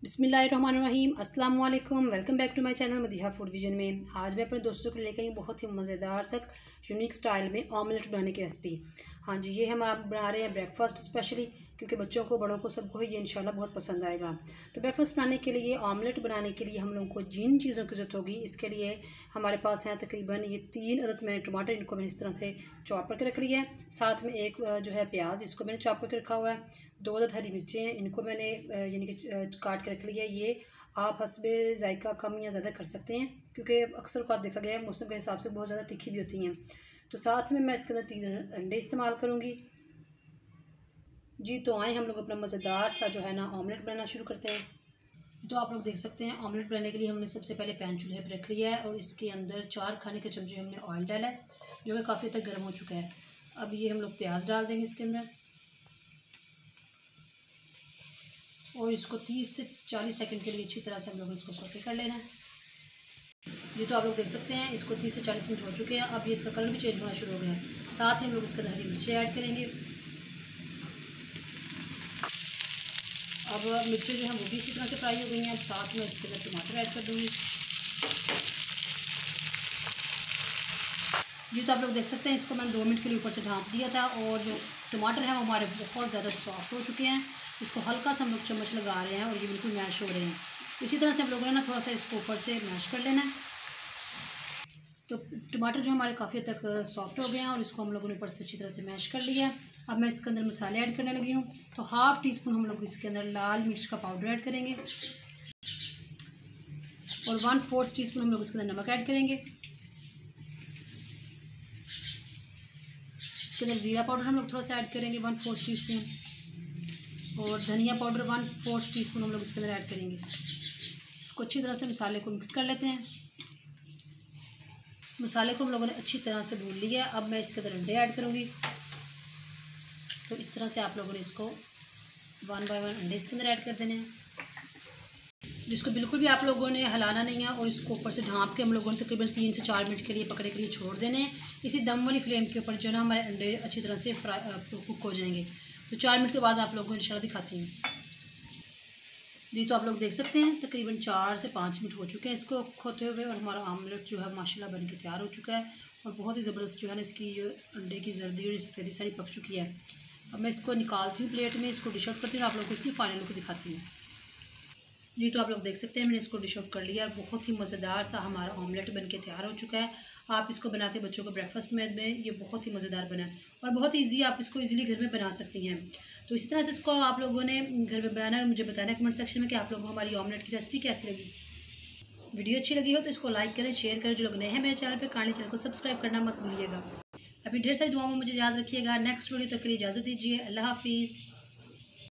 बिस्मिल्लाहिर्रहमानिर्रहीम अस्सलाम वालेकुम। Welcome back to my channel Madiha Food Vision में। आज मैं अपने दोस्तों को लेकर आई हूँ बहुत ही मज़ेदार सा यूनिक स्टाइल में ऑमलेट बनाने की रेसिपी। हाँ जी, ये हम आप बना रहे हैं ब्रेकफास्ट स्पेशली, क्योंकि बच्चों को बड़ों को सबको ही ये इंशाल्लाह बहुत पसंद आएगा। तो ब्रेकफास्ट बनाने के लिए, ऑमलेट बनाने के लिए हम लोगों को जिन चीज़ों की ज़रूरत होगी, इसके लिए हमारे पास हैं तकरीबन ये 3 अदद मैंने टमाटर, इनको मैंने इस तरह से चॉप करके रख लिया है। साथ में एक जो है प्याज, इसको मैंने चॉप करके रखा हुआ है। 2 अदद हरी मिर्चें हैं, इनको मैंने यानी कि काट के रख लिया है। ये आप हस्बे जायका कम या ज़्यादा कर सकते हैं, क्योंकि अक्सर औक़ात देखा गया है मौसम के हिसाब से बहुत ज़्यादा तीखी भी होती हैं। तो साथ में मैं इसके अंदर 3 अंडे इस्तेमाल करूँगी जी। तो आए हम लोग अपना मज़ेदार सा जो है ना ऑमलेट बनाना शुरू करते हैं। तो आप लोग देख सकते हैं ऑमलेट बनाने के लिए हमने सबसे पहले पैन चूल्हे पर रख लिया है और इसके अंदर 4 खाने के चमचे हमने ऑयल डाला है, जो कि काफ़ी तक गर्म हो चुका है। अब ये हम लोग प्याज डाल देंगे इसके अंदर और इसको 30 से 40 सेकंड के लिए अच्छी तरह से हम लोग इसको सौटे कर लेना है। ये तो आप लोग देख सकते हैं इसको 30 से 40 मिनट हो चुके हैं। अब ये इसका कलर भी चेंज होना शुरू हो गया है। साथ ही हम लोग इसके अंदर हरी मिर्ची ऐड करेंगे। अब मिर्ची जो है वो भी इसी तरह से फ्राई हो गई हैं। अब साथ में इसके अंदर टमाटर ऐड कर दूँगी। ये तो आप लोग देख सकते हैं इसको मैंने 2 मिनट के लिए ऊपर से ढाँप दिया था और जो टमाटर हैं वो हमारे बहुत ज़्यादा सॉफ्ट हो चुके हैं। इसको हल्का सा हम लोग चम्मच लगा रहे हैं और ये बिल्कुल मैश हो रहे हैं। इसी तरह से हम लोगों ने ना थोड़ा सा इसको ऊपर से मैश कर लेना है। तो टमाटर जो हमारे काफ़ी हद तक सॉफ्ट हो गए हैं और इसको हम लोगों ने ऊपर से अच्छी तरह से मैश कर लिया है। अब मैं इसके अंदर मसाले ऐड करने लगी हूँ। तो हाफ़ टी स्पून हम लोग इसके अंदर लाल मिर्च का पाउडर ऐड करेंगे और 1/4 टीस्पून हम लोग इसके अंदर नमक ऐड करेंगे। इसके अंदर ज़ीरा पाउडर हम लोग थोड़ा सा ऐड करेंगे 1/4 टीस्पून और धनिया पाउडर 1/4 टीस्पून हम लोग इसके अंदर ऐड करेंगे। इसको अच्छी तरह से मसाले को मिक्स कर लेते हैं। मसाले को हम लोगों ने अच्छी तरह से भून लिया है। अब मैं इसके अंदर अंडे ऐड करूँगी। तो इस तरह से आप लोगों ने इसको 1 बाय 1 अंडे इसके अंदर ऐड कर देने हैं, जिसको बिल्कुल भी आप लोगों ने हिलाना नहीं है और इसको ऊपर से ढाँप के हम लोगों ने तकरीबन 3 से 4 मिनट के लिए पकड़े के लिए छोड़ देने हैं। इसी दम वाली फ्लेम के ऊपर जो है ना हमारे अंडे अच्छी तरह से कुक हो जाएंगे। तो 4 मिनट के बाद आप लोगों को इंशाल्लाह दिखाती हूँ जी। तो आप लोग देख सकते हैं तकरीबन 4 से 5 मिनट हो चुके हैं इसको होते हुए और हमारा आमलेट जो है माशाल्लाह बन के तैयार हो चुका है और बहुत ही ज़बरदस्त जो है ना इसकी अंडे की जर्दी और सफ़ेदी सारी पक चुकी है। अब मैं इसको निकालती हूँ प्लेट में, इसको डिश आउट करती हूँ और आप लोग को इसकी फाइनल लुक दिखाती हूँ जी। तो आप लोग देख सकते हैं मैंने इसको डिश आउट कर लिया और बहुत ही मज़ेदार सा हमारा ऑमलेट बन के तैयार हो चुका है। आप इसको बना के बच्चों को ब्रेकफास्ट में ये बहुत ही मज़ेदार बना है और बहुत ईजी, आप इसको इजीली घर में बना सकती हैं। तो इसी तरह से इसको आप लोगों ने घर में बनाना है। मुझे बताना है कमेंट सेक्शन में कि आप लोगों को हमारी ऑमलेट की रेसिपी कैसी लगी। वीडियो अच्छी लगी हो तो इसको लाइक करें, शेयर करें। जो लोग नए हैं मेरे चैनल पर, काइंडली चैनल को सब्सक्राइब करना मत भूलिएगा। अभी ढेर सारी दुआओं में मुझे याद रखिएगा। नेक्स्ट वीडियो तक के लिए इजाज़त दीजिए। अल्लाह हाफिज़।